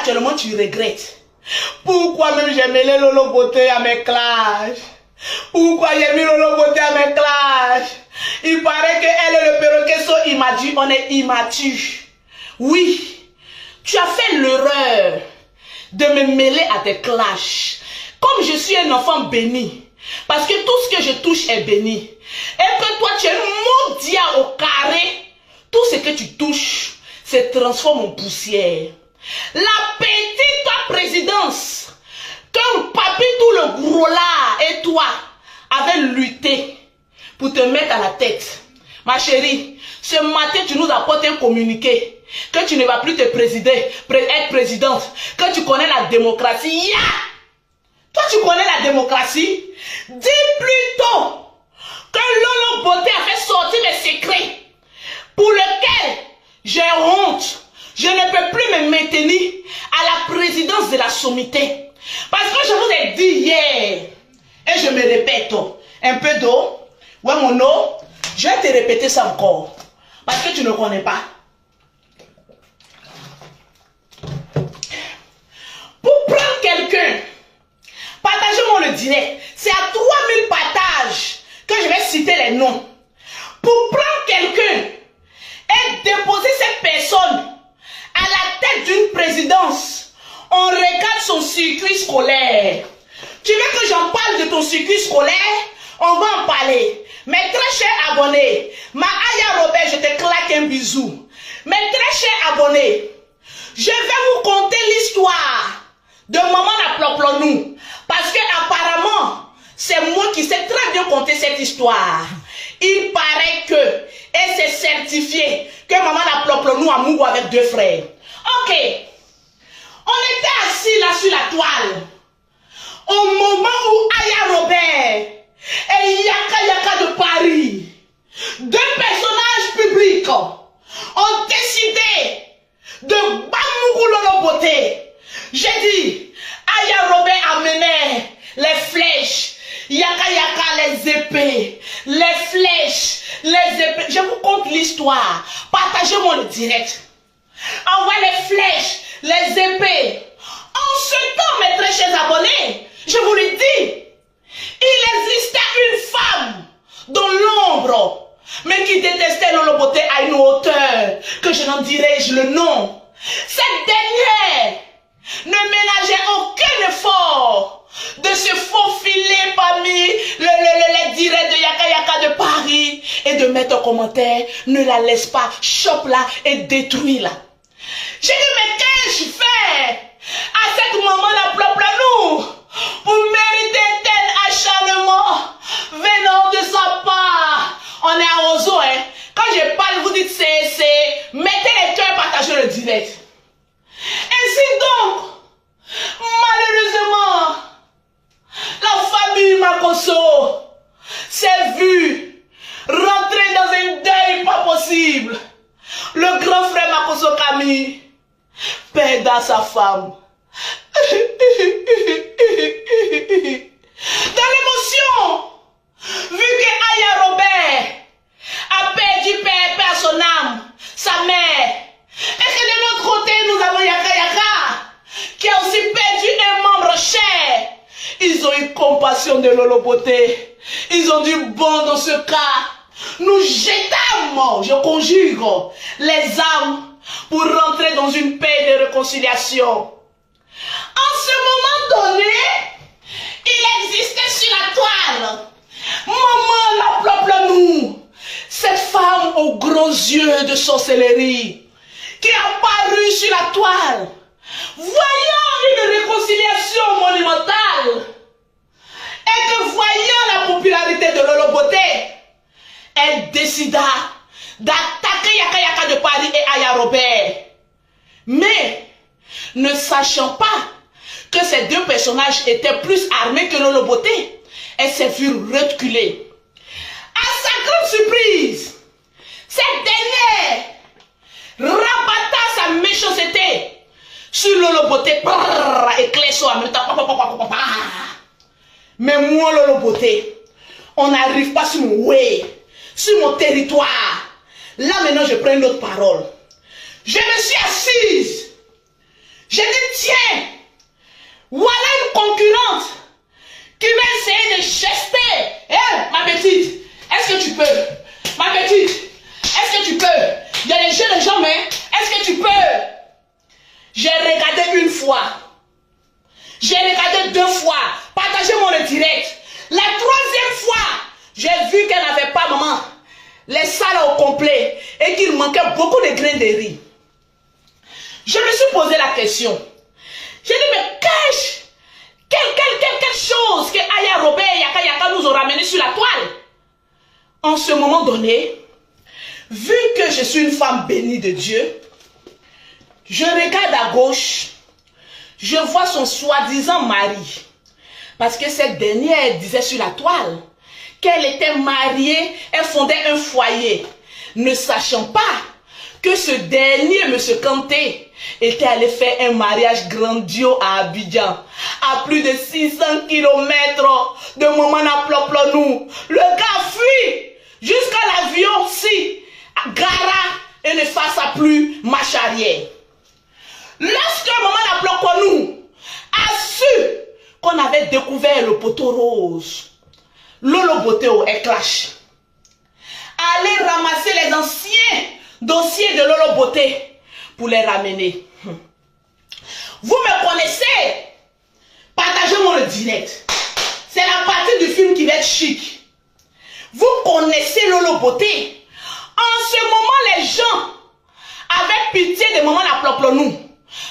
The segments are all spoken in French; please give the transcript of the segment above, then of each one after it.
actuellement tu regrettes. Pourquoi même j'ai mêlé Lolo Beauté à mes clashs? Pourquoi j'ai mis Lolo Beauté à mes clashs? Il paraît qu'elle et le perroquet sont immatures. On est immatures. Oui, tu as fait l'erreur de me mêler à tes clashs. Comme je suis un enfant béni, parce que tout ce que je touche est béni, et que toi tu es mondial au carré, tout ce que tu touches se transforme en poussière. La petite présidence, comme Papi tout le gros là et toi avez lutté pour te mettre à la tête. Ma chérie, ce matin tu nous apportes un communiqué que tu ne vas plus te être présidente, que tu connais la démocratie. Yeah! Toi tu connais la démocratie. Dis plutôt que Lolo Beauté a fait sortir mes secrets pour lesquels j'ai honte. Je ne peux plus me maintenir à la présidence de la sommité. Parce que je vous ai dit hier, et je me répète, un peu d'eau, ouais mon eau, je vais te répéter ça encore. Parce que tu ne connais pas. Pour prendre quelqu'un, partagez-moi le direct. C'est à 3000 partages que je vais citer les noms. Pour prendre quelqu'un et déposer cette personne à la tête d'une présidence, on regarde son circuit scolaire. Tu veux que j'en parle de ton circuit scolaire? On va en parler. Mes très chers abonnés, ma Aya Robert, je te claque un bisou. Mes très chers abonnés, je vais vous conter l'histoire de Maman Naploplonou. Parce que apparemment, c'est moi qui sais très bien conter cette histoire. Il paraît que, et c'est certifié, que Maman Naploplonou a mouru avec 2 frères. Ok. On était assis là sur la toile. Au moment où Aya Robert et Yaka Yaka de Paris, 2 personnages publics, ont décidé de Bamoukou Lolo Beauté. J'ai dit, Aya Robert amenait les flèches, Yaka Yaka les épées, les flèches, les épées. Je vous conte l'histoire. Partagez-moi le direct. Envoie les flèches, les épées. En ce temps, mes très chers abonnés, je vous le dis, il existait une femme dans l'ombre, mais qui détestait Lolo Beauté à une hauteur que je n'en dirai-je le nom. Cette dernière ne ménageait aucun effort de se faufiler parmi les directs de Yaka Yaka de Paris et de mettre en commentaire, ne la laisse pas, chope-la et détruis-la. J'ai dit, mais qu'ai-je fait à cette maman Naploplonou pour mériter tel acharnement venant de sa part? On est à Ozo, hein. Quand je parle, vous dites c'est, mettez les cœurs, partagez le direct. Ainsi donc, malheureusement, la famille Makosso s'est vue rentrer dans un deuil pas possible. Le grand frère Makosso Camille perdant sa femme. Dans l'émotion, vu que Aya Robert a perdu père à son âme, sa mère, et que de l'autre côté nous avons Yaka Yaka qui a aussi perdu un membre cher, ils ont eu compassion de Lolo Beauté. Ils ont dit, bon, dans ce cas, nous jetons, je conjure, les âmes pour rentrer dans une paix de réconciliation. En ce moment donné, il existait sur la toile Maman Naploplonou, cette femme aux gros yeux de sorcellerie qui est apparue sur la toile, voyant une réconciliation monumentale et que voyant la popularité de Lolo Beauté, elle décida d'attaquer Yaka Yaka de Paris et Aya Robert. Mais, ne sachant pas que ces 2 personnages étaient plus armés que Lolo Beauté, elle s'est vue reculer. À sa grande surprise, cette dernière rabatta sa méchanceté sur Lolo Beauté, éclairceau en même temps. Mais moi, Lolo Beauté, on n'arrive pas sur mon way, sur mon territoire. Là maintenant, je prends une autre parole. Je me suis assise J'ai dit, tiens, voilà une concurrente qui va essayer de chester. Eh, ma petite, est-ce que tu peux? Ma petite, est-ce que tu peux? Il y a les jeunes gens, mais est-ce que tu peux? J'ai regardé une fois. J'ai regardé 2 fois. Partagez-moi le direct. La 3e fois, j'ai vu qu'elle n'avait pas, maman, les salles au complet et qu'il manquait beaucoup de grains de riz. Je me suis posé la question. J'ai dit, mais quelle chose que Aya Robert et Yaka nous ont ramené sur la toile. En ce moment donné, vu que je suis une femme bénie de Dieu, je regarde à gauche, je vois son soi-disant mari. Parce que cette dernière disait sur la toile qu'elle était mariée, elle fondait un foyer, ne sachant pas que ce dernier, M. Kanté, était allé faire un mariage grandiose à Abidjan, à plus de 600 km de Momana Ploplonou. Le gars fuit jusqu'à l'avion, si, gara, et ne fasse plus marche arrière. Lorsque Momana Ploplonou a su qu'on avait découvert le poteau rose, Lolo Botéo est clash. Allez ramasser les anciens dossiers de Lolo Boté pour les ramener. Vous me connaissez? Partagez-moi le direct. C'est la partie du film qui va être chic. Vous connaissez Lolo Boté. En ce moment, les gens avaient pitié de maman la Ploplonou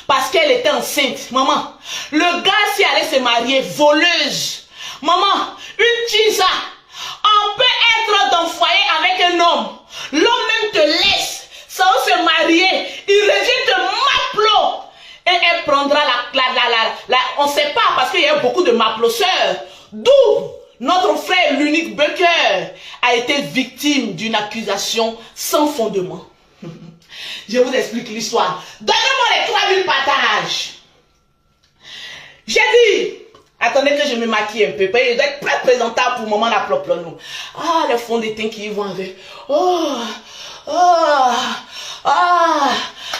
parce qu'elle était enceinte. Maman, le gars si allait se marier, voleuse. Maman, une tisa. On peut être dans le foyer avec un homme. L'homme même te laisse sans se marier. Il revient te maplo. Et elle prendra on ne sait pas parce qu'il y a beaucoup de maploseurs. D'où notre frère, l'unique Bucker, a été victime d'une accusation sans fondement. Je vous explique l'histoire. Donnez-moi les 3000 partages. J'ai dit, attendez que je me maquille un peu. Il doit être très présentable pour maman la Ploplonou. Ah, les fonds de teint qui vont avec.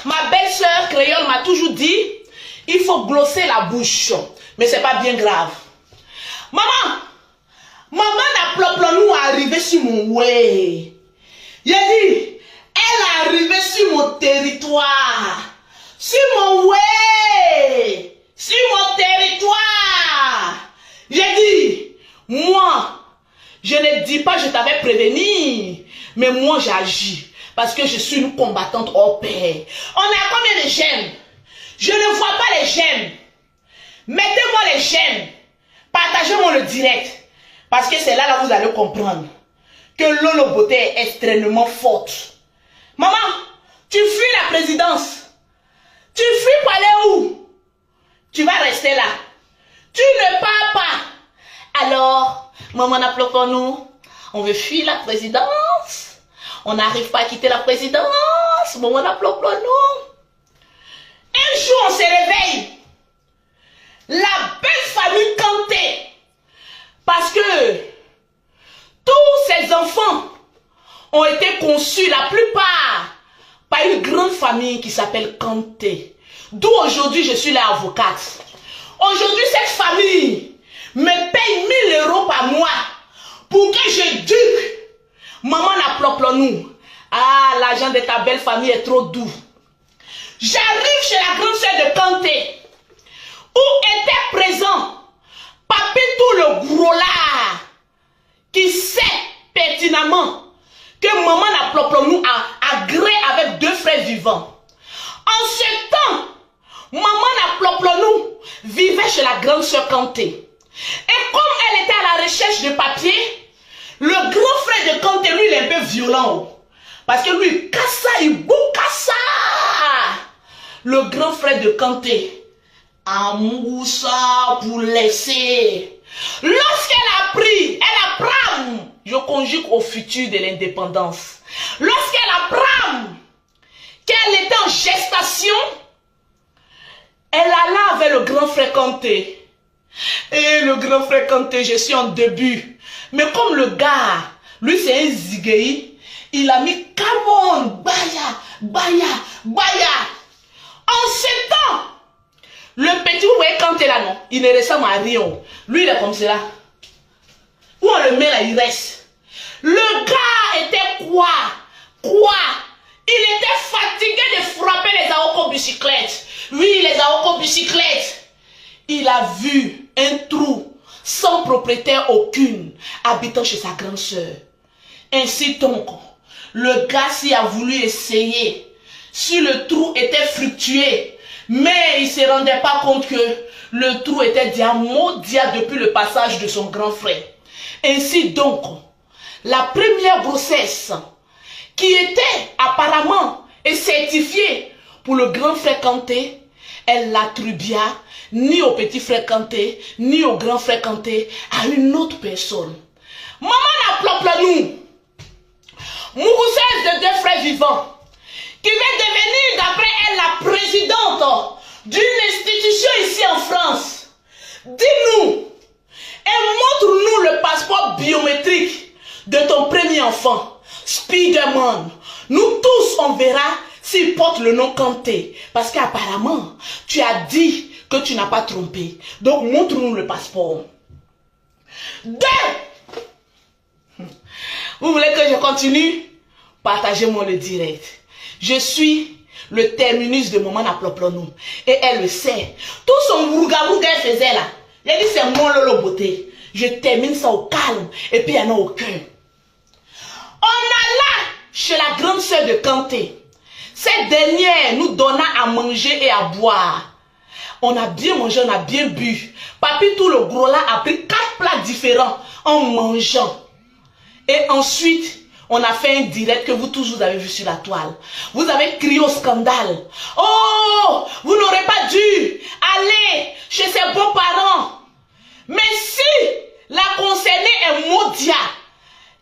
Ma belle-sœur créole m'a toujours dit, il faut glosser la bouche. Mais c'est pas bien grave. Maman la Ploplonou est arrivée sur mon way. J'ai dit, elle est arrivée sur mon territoire. Sur mon way. Sur mon territoire. J'ai dit, moi, je ne dis pas je t'avais prévenu, mais moi j'agis. Parce que je suis une combattante hors pair. On a combien de j'aime? Je ne vois pas les j'aime. Mettez-moi les j'aime. Partagez-moi le direct. Parce que c'est là vous allez comprendre que Lolo Boté est extrêmement forte. Maman, tu fuis la présidence. Tu fuis pour aller où? Tu vas rester là. Tu ne pars pas. Alors, maman n'a plus pour nous. On veut fuir la présidence. On n'arrive pas à quitter la présidence. Maman n'a plus pour nous. Un jour, on se réveille. La belle famille Kanté. Parce que tous ces enfants ont été conçus, la plupart, par une grande famille qui s'appelle Kanté. D'où aujourd'hui je suis là avocate. Aujourd'hui cette famille me paye 1000 € par mois pour que j'éduque maman la Ploplonou. Ah, l'argent de ta belle famille est trop doux. J'arrive chez la grande sœur de Kanté où était présent Papitou le gros là qui sait pertinemment que maman la Ploplonou a agréé avec 2 frères vivants. En ce temps, maman la Ploplonou vivait chez la grande sœur Kanté. Et comme elle était à la recherche de papier, le grand frère de Kanté, lui, il est un peu violent. Parce que lui, Kassa, il boukassa. Le grand frère de Kanté, Amoussa pour laisser. Lorsqu'elle a pris, elle apprend, je conjugue au futur de l'indépendance. Lorsqu'elle apprend qu'elle était en gestation, elle alla avec le grand frère Kanté. Et le grand frère Kanté, je suis en début. Mais comme le gars, lui c'est un zigueï, il a mis come on, baya, baya, baya. En ce temps, Le petit, vous voyez, quand il est là, non, il ne ressemble à rien. Lui, il est comme cela. Où on le met là, il reste. Le gars était quoi? Il était fatigué de frapper les aoco-bicyclettes. Oui, les aoco-bicyclettes. Il a vu un trou sans propriétaire aucune habitant chez sa grande sœur. Ainsi donc, le gars s'y a voulu essayer. Si le trou était fructueux, mais il ne se rendait pas compte que le trou était déjà maudit depuis le passage de son grand frère. Ainsi donc, la première grossesse qui était apparemment et certifiée pour le grand frère Kanté, elle l'attribua ni au petit frère Kanté, ni au grand frère Kanté, à une autre personne. Maman n'applaudit nous, mousseuse de deux frères vivants, qui va devenir d'après elle la présidente d'une institution ici en France. Dis-nous et montre-nous le passeport biométrique de ton premier enfant, Spiderman. Nous tous, on verra s'il porte le nom Kanté. Parce qu'apparemment, tu as dit que tu n'as pas trompé. Donc, montre-nous le passeport. 2. Vous voulez que je continue? Partagez-moi le direct. Je suis le terminus de Maman Aploplonu. Et elle le sait. Tout son rouga-rouga qu'elle faisait là. Il a dit c'est mon lolo beauté. Je termine ça au calme. Et puis il y en a aucun. On alla chez la grande sœur de Kanté. Cette dernière nous donna à manger et à boire. On a bien mangé, on a bien bu. Papi, tout le gros là a pris 4 plats différents en mangeant. Et ensuite, on a fait un direct que vous tous vous avez vu sur la toile. Vous avez crié au scandale. Oh, vous n'aurez pas dû aller chez ses beaux-parents. Mais si la concernée est maudite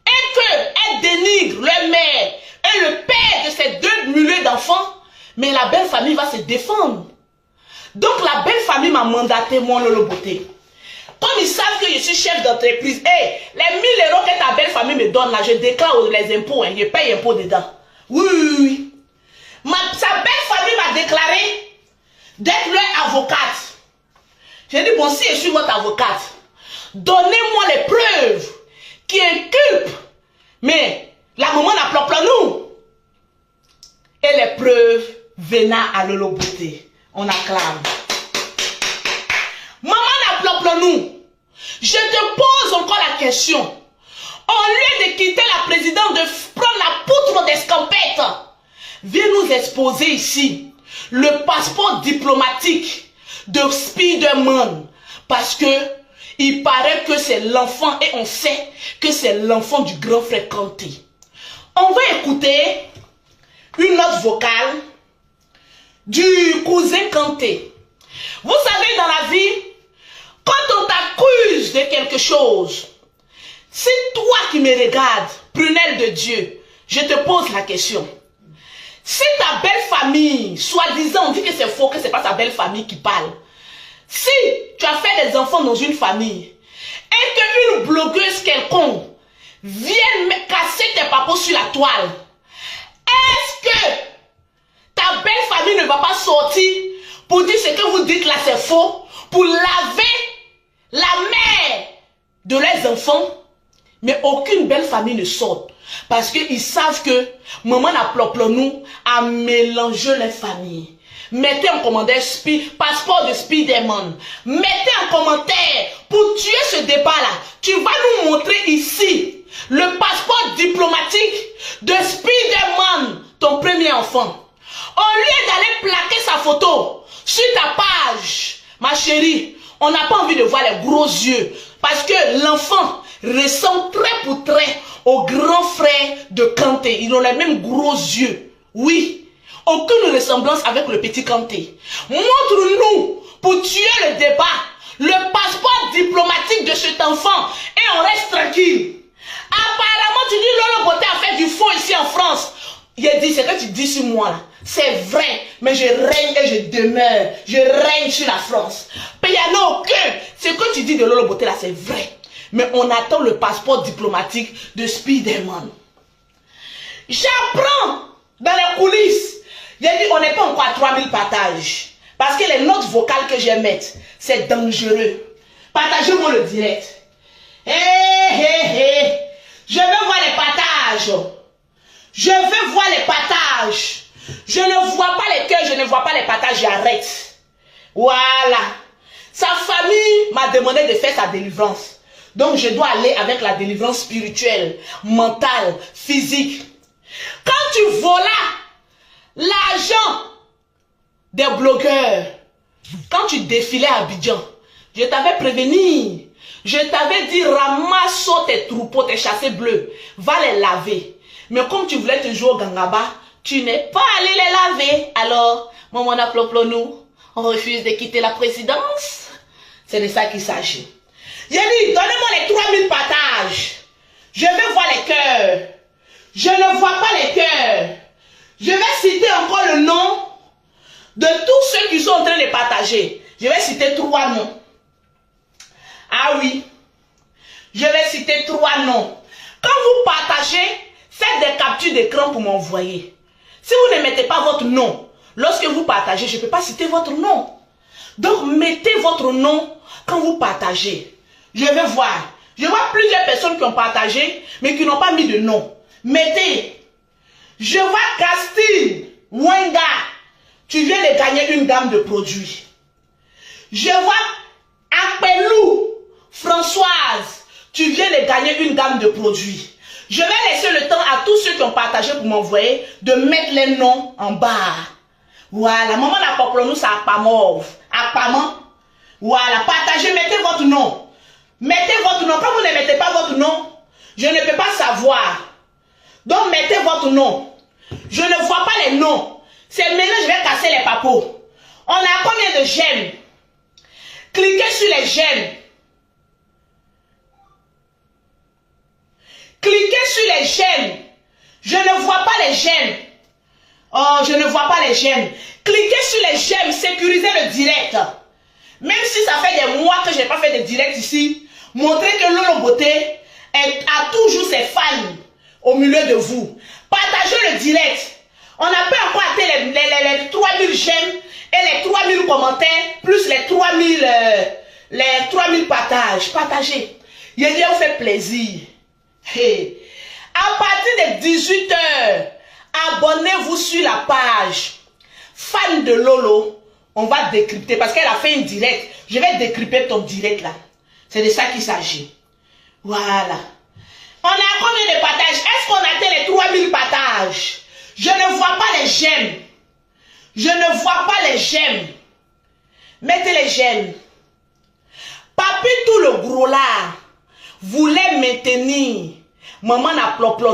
et qu'elle dénigre le mère et le père de ces 2 mulets d'enfants, mais la belle famille va se défendre. Donc la belle famille m'a mandaté mon lolo beauté. Comme ils savent que je suis chef d'entreprise, hey, les 1000 € que ta belle famille me donne là, je déclare les impôts, hein, je paye impôts dedans. Oui. Sa belle famille m'a déclaré d'être leur avocate. J'ai dit, bon, si je suis votre avocate, donnez-moi les preuves qui inculpent. Mais la maman n'applaudit nous. Et les preuves venant à Lolo Beauté. On acclame. Maman n'applaudit nous. Je te pose encore la question. Au lieu de quitter la présidente, de prendre la poutre d'escampette, viens nous exposer ici le passeport diplomatique de Spiderman. Parce que il paraît que c'est l'enfant et on sait que c'est l'enfant du grand frère Kanté. On va écouter une note vocale du cousin Kanté. Vous savez, dans la vie, quand on t'accuse de quelque chose, c'est toi qui me regardes, prunelle de Dieu, je te pose la question. Si ta belle famille, soi-disant, on dit que c'est faux, que ce n'est pas ta belle famille qui parle. Si tu as fait des enfants dans une famille et qu'une blogueuse quelconque vienne casser tes papos sur la toile, est-ce que ta belle famille ne va pas sortir pour dire ce que vous dites là c'est faux, pour laver la mère de leurs enfants? Mais aucune belle famille ne sort parce qu'ils savent que maman nous a mélangé les familles. Mettez en commentaire passeport de Spiderman. Mettez en commentaire pour tuer ce débat-là. Tu vas nous montrer ici le passeport diplomatique de Spiderman, ton premier enfant. Au lieu d'aller plaquer sa photo sur ta page, ma chérie, on n'a pas envie de voir les gros yeux parce que l'enfant ressemble trait pour trait au grand frère de Kanté. Ils ont les mêmes gros yeux. Oui. Aucune ressemblance avec le petit Kanté. Montre-nous, pour tuer le débat, le passeport diplomatique de cet enfant et on reste tranquille. Apparemment, tu dis Lolo Beauté a fait du faux ici en France. Il a dit, ce que tu dis sur moi là, c'est vrai, mais je règne et je demeure. Je règne sur la France. Mais il n'y en a aucun. Ce que tu dis de Lolo Beauté là, c'est vrai. Mais on attend le passeport diplomatique de Spiderman. J'apprends dans les coulisses. J'ai dit, on n'est pas encore à 3000 partages. Parce que les notes vocales que je vais mettre, c'est dangereux. Partagez-moi le direct. Hé, hé, hé. Je veux voir les partages. Je veux voir les partages. Je ne vois pas les cœurs, je ne vois pas les partages, j'arrête. Voilà. Sa famille m'a demandé de faire sa délivrance. Donc je dois aller avec la délivrance spirituelle, mentale, physique. Quand tu volas l'argent des blogueurs, quand tu défilais à Abidjan, je t'avais prévenu. Je t'avais dit, ramasse tes troupeaux, tes chassés bleus, va les laver. Mais comme tu voulais te jouer au Gangaba, tu n'es pas allé les laver. Alors, maman a nous, on refuse de quitter la présidence. C'est de ça qu'il s'agit. J'ai dit, donnez-moi les 3000 partages. Je veux voir les cœurs. Je ne vois pas les cœurs. Je vais citer encore le nom de tous ceux qui sont en train de partager. Je vais citer 3 noms. Ah oui, je vais citer 3 noms. Quand vous partagez, faites des captures d'écran pour m'envoyer. Si vous ne mettez pas votre nom, lorsque vous partagez, je ne peux pas citer votre nom. Donc, mettez votre nom quand vous partagez. Je vais voir. Je vois plusieurs personnes qui ont partagé, mais qui n'ont pas mis de nom. Mettez. Je vois Castille Wenga. Tu viens de gagner une gamme de produits. Je vois Apelou Françoise, tu viens de gagner une gamme de produits. Je vais laisser le temps à tous ceux qui ont partagé pour m'envoyer de mettre les noms en bas. Voilà, maman n'a pas pour nous, ça n'a pas mort. Voilà, partagez, mettez votre nom. Mettez votre nom. Quand vous ne mettez pas votre nom, je ne peux pas savoir. Donc mettez votre nom. Je ne vois pas les noms. C'est maintenant je vais casser les papos. On a combien de j'aime? Cliquez sur les j'aime. Cliquez sur les j'aime. Je ne vois pas les j'aime. Oh, je ne vois pas les j'aime. Cliquez sur les j'aime. Sécurisez le direct. Même si ça fait des mois que je n'ai pas fait de direct ici, montrez que Lolo Beauté a toujours ses fans au milieu de vous. Partagez le direct. On n'a pas encore atteint les 3000 j'aime et les 3000 commentaires, plus les 3000 partages. Partagez. Il vous fait plaisir. Hey. À partir de 18 h, abonnez-vous sur la page fan de Lolo. On va décrypter parce qu'elle a fait une direct. Je vais décrypter ton direct là. C'est de ça qu'il s'agit. Voilà. On a combien de partages? Est-ce qu'on atteint les 3000 partages? Je ne vois pas les j'aime. Je ne vois pas les j'aime. Mettez les j'aime. Papi tout le gros là voulait maintenir maman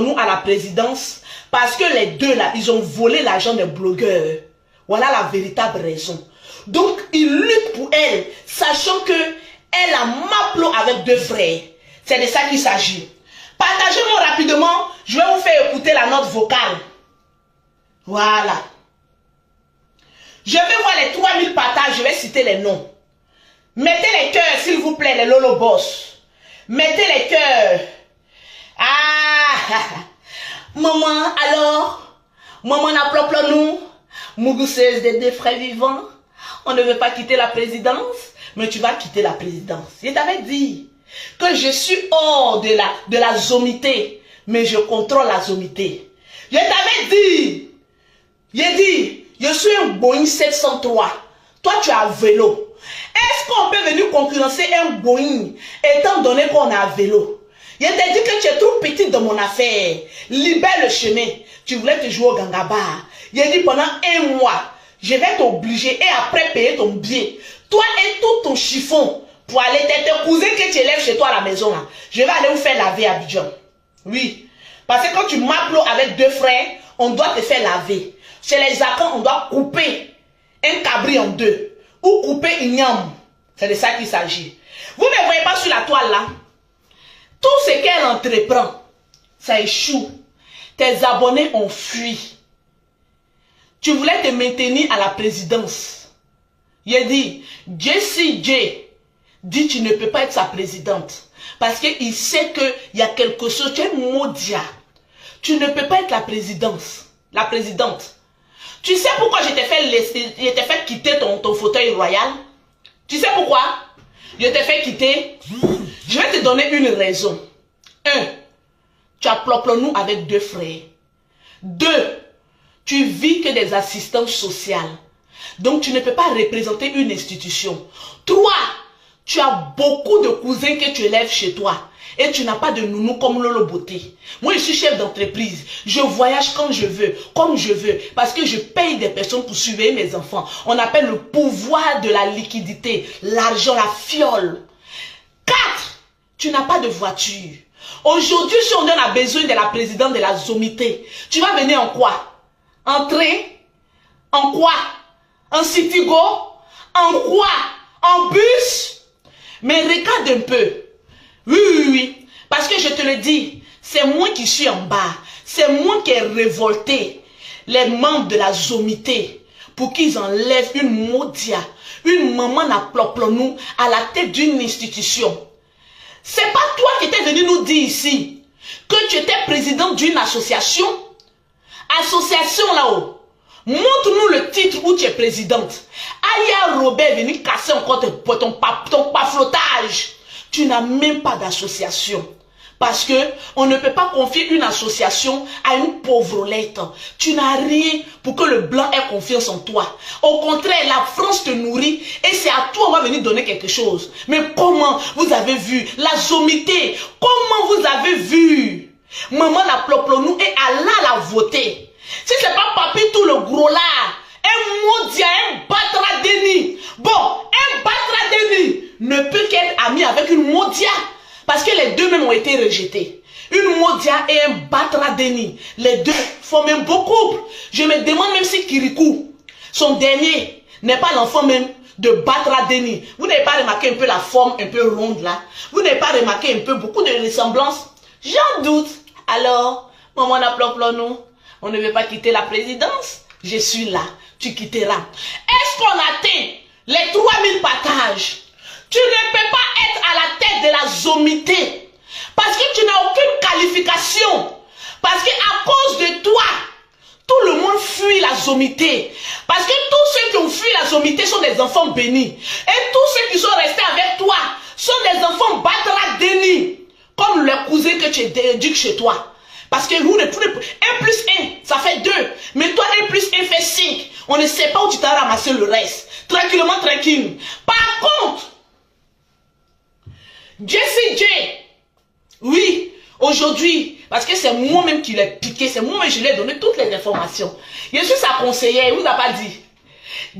nous à la présidence parce que les deux là, ils ont volé l'argent des blogueurs. Voilà la véritable raison. Donc, ils luttent pour elle, sachant que elle a Maplo avec 2 frères. C'est de ça qu'il s'agit. Partagez-moi rapidement, je vais vous faire écouter la note vocale. Voilà. Je vais voir les 3000 partages, je vais citer les noms. Mettez les cœurs, s'il vous plaît, les Lolo Boss. Mettez les cœurs. Ah, maman, alors, maman n'a pas nous. Mougouseuse des 2 frères vivants. On ne veut pas quitter la présidence, mais tu vas quitter la présidence. Je t'avais dit que je suis hors de la zomité, mais je contrôle la zomité. Je t'avais dit, j'ai dit, je suis un Boeing 703. Toi, tu as vélo. Est-ce qu'on peut venir concurrencer un Boeing étant donné qu'on a vélo? Je t'ai dit que tu es trop petite dans mon affaire. Libère le chemin. Tu voulais te jouer au Gangaba. J'ai dit pendant 1 mois, je vais t'obliger et après payer ton billet. Toi et tout ton chiffon pour aller tes cousins que tu élèves chez toi à la maison. Là. Je vais aller vous faire laver à Abidjan. Oui. Parce que quand tu m'appelles avec 2 frères, on doit te faire laver. Chez les Akans, on doit couper un cabri en 2. Ou couper une yam. C'est de ça qu'il s'agit. Vous ne voyez pas sur la toile là. Tout ce qu'elle entreprend, ça échoue. Tes abonnés ont fui. Tu voulais te maintenir à la présidence. Il dit, Jessie J dit tu ne peux pas être sa présidente. Parce qu'il sait qu'il y a quelque chose, tu es maudit. Tu ne peux pas être la présidente. Tu sais pourquoi je t'ai fait quitter ton fauteuil royal? Tu sais pourquoi? Je t'ai fait quitter. Je vais te donner une raison. 1. Tu as ploplonou avec 2 frères. 2. Tu vis que des assistances sociales. Donc tu ne peux pas représenter une institution. 3. Tu as beaucoup de cousins que tu élèves chez toi. Et tu n'as pas de nounou comme Lolo Beauté. Moi, je suis chef d'entreprise. Je voyage quand je veux, comme je veux. Parce que je paye des personnes pour surveiller mes enfants. On appelle le pouvoir de la liquidité. L'argent, la fiole. 4. Tu n'as pas de voiture. Aujourd'hui, si on a besoin de la présidente de la Zomité, tu vas venir en quoi? En train? En quoi? En Citigo? En quoi? En bus? Mais regarde un peu. Oui. Parce que je te le dis, c'est moi qui suis en bas. C'est moi qui ai révolté les membres de la Zomité pour qu'ils enlèvent une Modia, une maman à ploplonou à la tête d'une institution. C'est pas toi qui étais venu nous dire ici que tu étais président d'une association. Association là-haut. Montre-nous le titre où tu es présidente. Aya Robert est venu casser encore ton paflotage. Tu n'as même pas d'association. Parce que on ne peut pas confier une association à une pauvrolette. Tu n'as rien pour que le blanc ait confiance en toi. Au contraire, la France te nourrit et c'est à toi on va venir donner quelque chose. Mais comment vous avez vu la Zomité? Comment vous avez vu maman la ploplonou et Allah l'a voté? Si c'est pas papi tout le gros là, un Modia, un Batra Deni. Bon, un Batra Deni ne peut qu'être ami avec une Modia. Parce que les deux même ont été rejetés. Une Modia et un Batra Deni. Les deux forment un beau couple. Je me demande même si Kirikou, son dernier, n'est pas l'enfant même de Batra Deni. Vous n'avez pas remarqué un peu la forme un peu ronde là? Vous n'avez pas remarqué un peu beaucoup de ressemblances? J'en doute. Alors, maman n'a ploplonou. On ne veut pas quitter la présidence. Je suis là. Tu quitteras. Est-ce qu'on atteint les 3000 partages? Tu ne peux pas être à la tête de la Zomité. Parce que tu n'as aucune qualification. Parce qu'à cause de toi, tout le monde fuit la Zomité. Parce que tous ceux qui ont fui la Zomité sont des enfants bénis. Et tous ceux qui sont restés avec toi sont des enfants Batra Deni. Comme le cousin que tu éduques chez toi. Parce que vous ne pouvez pas. 1 plus 1, ça fait 2. Mais toi, 1 plus 1 fait 5. On ne sait pas où tu t'as ramassé le reste. Tranquillement, tranquille. Par contre, Jessie J, oui, aujourd'hui, parce que c'est moi-même qui l'ai piqué, c'est moi-même qui lui ai donné toutes les informations. Je suis sa conseillère, il ne vous a pas dit.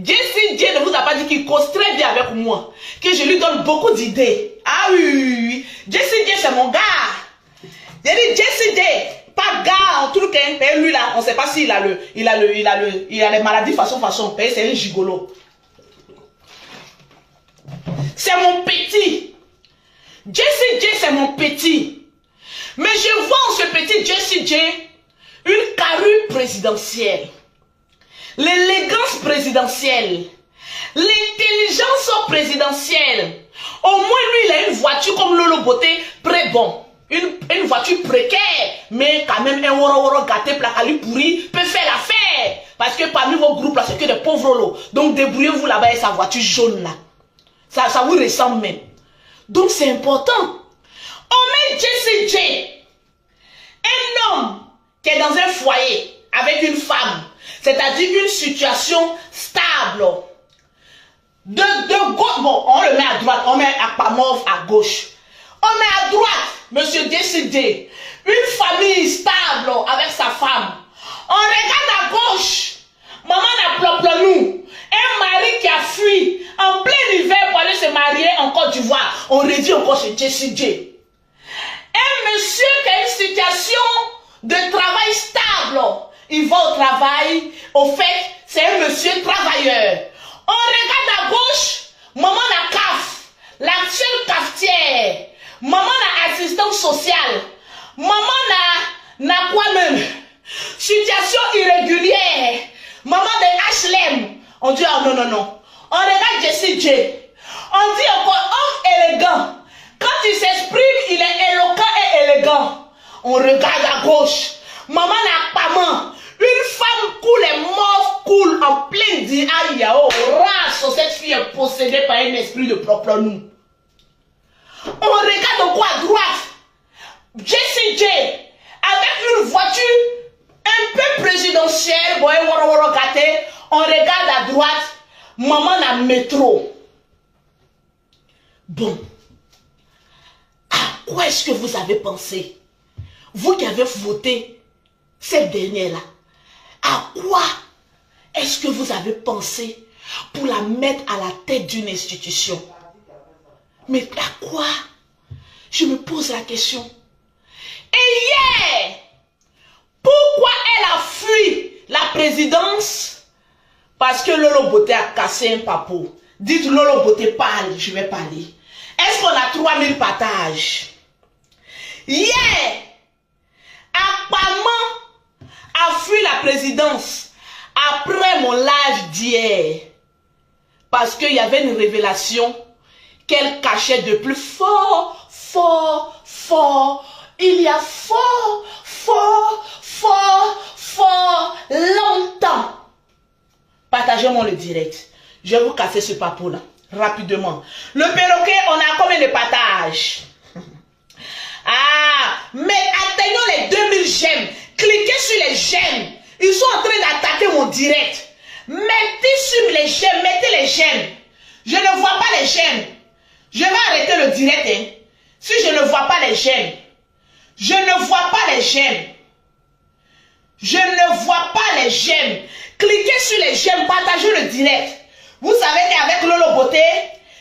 Jessie J ne vous a pas dit qu'il cause très bien avec moi, que je lui donne beaucoup d'idées. Ah oui. Jessie J, c'est mon gars. J'ai dit Jessie J, pas gars, en tout cas, lui là, on ne sait pas s'il a les maladies façon, c'est un gigolo. C'est mon petit. Jessie J, c'est mon petit. Mais je vois en ce petit Jessie J une carrure présidentielle, l'élégance présidentielle, l'intelligence présidentielle. Au moins, lui, il a une voiture comme Lolo Beauté, très bon. Une voiture précaire, mais quand même un woro gâté, placali pourri, peut faire l'affaire. Parce que parmi vos groupes là, c'est que des pauvres lots. Donc débrouillez-vous là-bas avec sa voiture jaune là. Ça vous ressemble même. Donc c'est important. On met Jessie J, un homme qui est dans un foyer avec une femme, c'est-à-dire une situation stable. De gauche, bon, on le met à droite, on met Akpamov à gauche. On met à droite, monsieur Jessie J, une famille stable avec sa femme. On regarde à gauche, maman n'a ploplonou, un mari qui a fui en plein hiver pour aller se marier en Côte d'Ivoire. On revient encore chez Jessie J. Un monsieur qui a une situation de travail stable. Il va au travail. Au fait, c'est un monsieur travailleur. On regarde à gauche, maman n'a CAF, la seule cafetière. Maman n'a assistance sociale. Maman n'a quoi même? Situation irrégulière. Maman de HLM. On dit, oh non. On regarde Jessie J. On dit encore homme élégant. Quand il s'exprime, il est éloquent et élégant. On regarde à gauche. Maman n'a pas main. Une femme cool et mauve cool. en plein dit à Yao, race, cette fille est possédée par un esprit de propre nous. On regarde quoi à droite? Jessie J, avec une voiture un peu présidentielle, on regarde à droite, maman dans le métro. Bon, à quoi est-ce que vous avez pensé? Vous qui avez voté cette dernière-là, à quoi est-ce que vous avez pensé pour la mettre à la tête d'une institution? Mais à quoi? Je me pose la question. Et hier, pourquoi elle a fui la présidence? Parce que Lolo Boté a cassé un papeau. Dites Lolo Boté parle, je vais parler. Est-ce qu'on a 3000 partages? Hier, Akpama a fui la présidence après mon live d'hier. Parce qu'il y avait une révélation qu'elle cachait de plus fort, fort, fort. Il y a fort, fort, fort, fort longtemps. Partagez-moi le direct. Je vais vous casser ce papeau-là, rapidement. Le perroquet, on a combien de partages? Ah, mais atteignons les 2000 j'aime. Cliquez sur les j'aime. Ils sont en train d'attaquer mon direct. Mettez sur les j'aime, mettez les j'aime. Je ne vois pas les j'aime. Je vais arrêter le direct, hein. Si je ne vois pas les j'aime. Je ne vois pas les j'aime. Je ne vois pas les j'aime. Cliquez sur les j'aime, partagez le direct. Vous savez qu'avec Lolo Boté,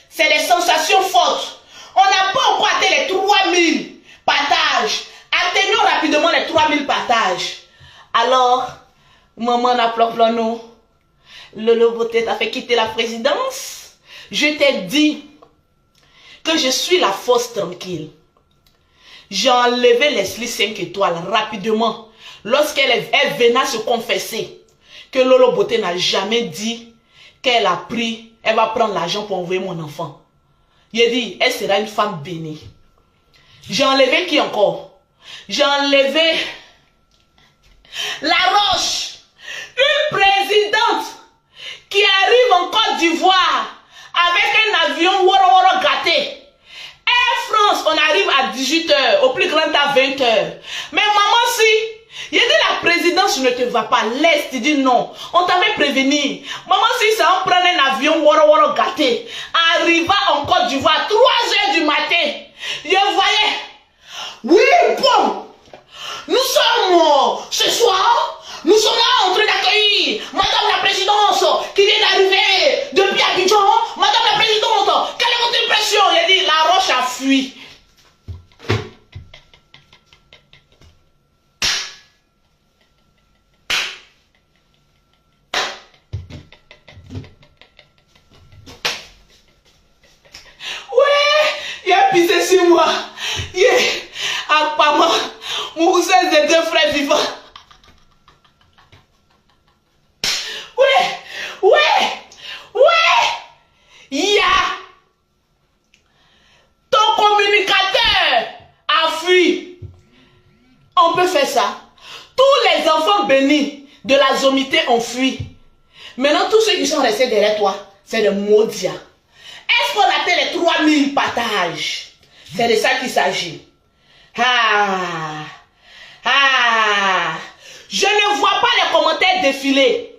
c'est des sensations fortes. On n'a pas encore atteint les 3000 partages. Atteignons rapidement les 3000 partages. Alors, maman n'a pas nous. Lolo Boté t'a fait quitter la présidence. Je t'ai dit que je suis la force tranquille. J'ai enlevé Leslie 5 étoiles rapidement. Lorsqu'elle venait se confesser que Lolo Boté n'a jamais dit qu'elle a pris, elle va prendre l'argent pour envoyer mon enfant. Il a dit, elle sera une femme bénie. J'ai enlevé qui encore? J'ai enlevé La Roche, une présidente qui arrive en Côte d'Ivoire avec un avion woro gâté. Air France, on arrive à 18 h, au plus grand à 20 h. Mais maman, si, il dit la présidence ne te va pas, laisse, tu dis non. On t'avait prévenu. Maman, si ça on prend un avion woro gâté, arriva en Côte d'Ivoire, 3 h du matin, je voyais, oui, bon, nous sommes ce soir, nous sommes là en train d'accueillir Madame la Présidente qui vient d'arriver depuis Abidjan. Madame la Présidente, quelle est votre impression? Il a dit, La Roche a fui. Ouais, il a pissé sur moi. Yeah, Akpama, mon cousin des 2 frères vivants. Ya, ton communicateur a fui. On peut faire ça. Tous les enfants bénis de la Zomité ont fui. Maintenant, tous ceux qui sont restés derrière toi, c'est des maudits. Est-ce qu'on atteint les 3000 partages? C'est de ça qu'il s'agit. Je ne vois pas les commentaires défiler.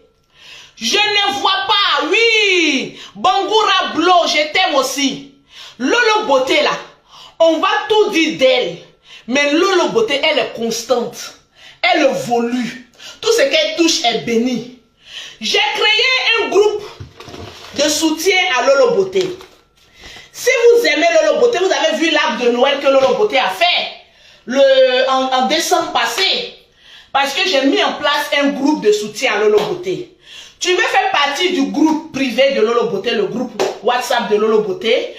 Je ne vois pas, oui, Bangoura Blo, je t'aime aussi. Lolo Boté là, on va tout dire d'elle. Mais Lolo Boté, elle est constante. Elle évolue. Tout ce qu'elle touche est béni. J'ai créé un groupe de soutien à Lolo Boté. Si vous aimez Lolo Boté, vous avez vu l'arbre de Noël que Lolo Boté a fait en décembre passé. Parce que j'ai mis en place un groupe de soutien à Lolo Boté. Tu veux faire partie du groupe privé de Lolo Boté, le groupe WhatsApp de Lolo Boté.